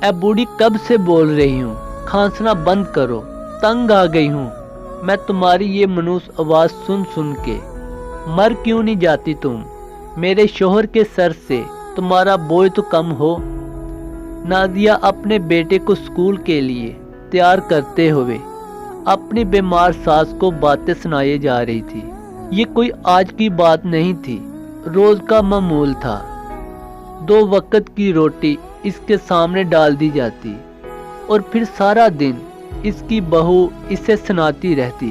ए बूढ़ी कब से बोल रही हूँ, खांसना बंद करो, तंग आ गई हूँ। मैं तुम्हारी ये मनूस आवाज़ सुन सुन के मर क्यों नहीं जाती तुम। मेरे शोहर के सर से तुम्हारा बोझ तो कम हो। नादिया अपने बेटे को स्कूल के लिए तैयार करते हुए अपनी बीमार सास को बातें सुनाई जा रही थी। ये कोई आज की बात नहीं थी, रोज का मामूल था। 2 वक्त की रोटी इसके सामने डाल दी जाती और फिर सारा दिन इसकी बहू इसे सुनाती रहती।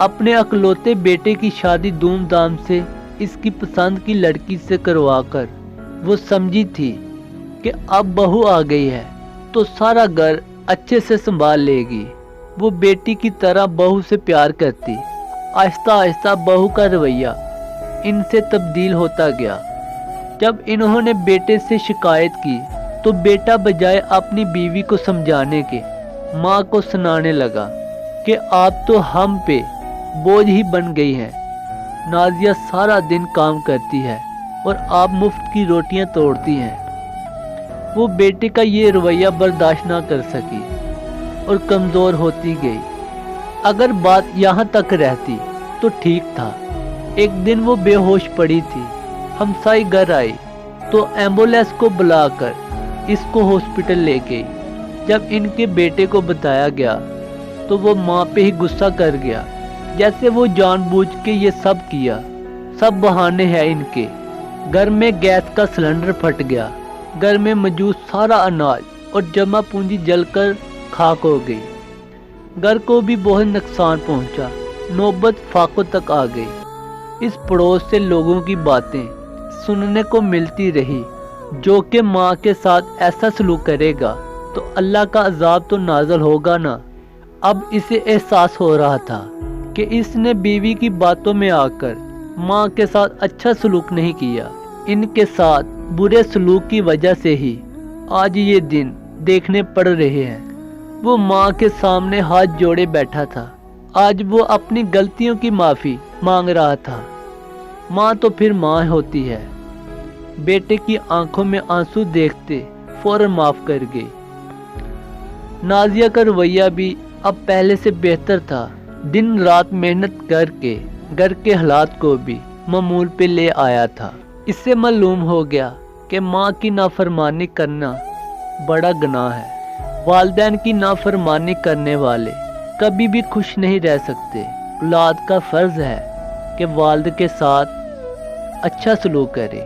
अपने अकलौते बेटे की शादी धूमधाम से इसकी पसंद की लड़की से करवाकर वो समझी थी कि अब बहू आ गई है तो सारा घर अच्छे से संभाल लेगी। वो बेटी की तरह बहू से प्यार करती। आहिस्ता आहिस्ता बहू का रवैया इनसे तब्दील होता गया। जब इन्होंने बेटे से शिकायत की तो बेटा बजाय अपनी बीवी को समझाने के माँ को सुनाने लगा कि आप तो हम पे बोझ ही बन गई हैं। नाजिया सारा दिन काम करती है और आप मुफ्त की रोटियां तोड़ती हैं। वो बेटे का ये रवैया बर्दाश्त ना कर सकी और कमज़ोर होती गई। अगर बात यहाँ तक रहती तो ठीक था। एक दिन वो बेहोश पड़ी थी। हमसाई घर आई तो एम्बुलेंस को बुलाकर इसको हॉस्पिटल ले गई। जब इनके बेटे को बताया गया तो वो माँ पे ही गुस्सा कर गया, जैसे वो जानबूझ के ये सब किया। सब बहाने हैं इनके। घर में गैस का सिलेंडर फट गया। घर में मौजूद सारा अनाज और जमा पूंजी जलकर खाक हो गई। घर को भी बहुत नुकसान पहुंचा। नौबत फाकों तक आ गई। इस पड़ोस से लोगों की बातें सुनने को मिलती रही, जो कि माँ के साथ ऐसा सलूक करेगा तो अल्लाह का अजाब तो नाज़िल होगा ना। अब इसे एहसास हो रहा था कि इसने बीवी की बातों में आकर माँ के साथ अच्छा सलूक नहीं किया। इनके साथ बुरे सलूक की वजह से ही आज ये दिन देखने पड़ रहे हैं। वो माँ के सामने हाथ जोड़े बैठा था। आज वो अपनी गलतियों की माफ़ी मांग रहा था। माँ तो फिर माँ होती है। बेटे की आंखों में आंसू देखते फौरन माफ़ कर गई। नाजिया का रवैया भी अब पहले से बेहतर था। दिन रात मेहनत करके घर के हालात को भी मामूल पे ले आया था। इससे मालूम हो गया कि माँ की नाफरमानी करना बड़ा गुनाह है। वालिदैन की नाफरमानी करने वाले कभी भी खुश नहीं रह सकते। औलाद का फ़र्ज़ है कि वालिद के साथ अच्छा सलूक करे।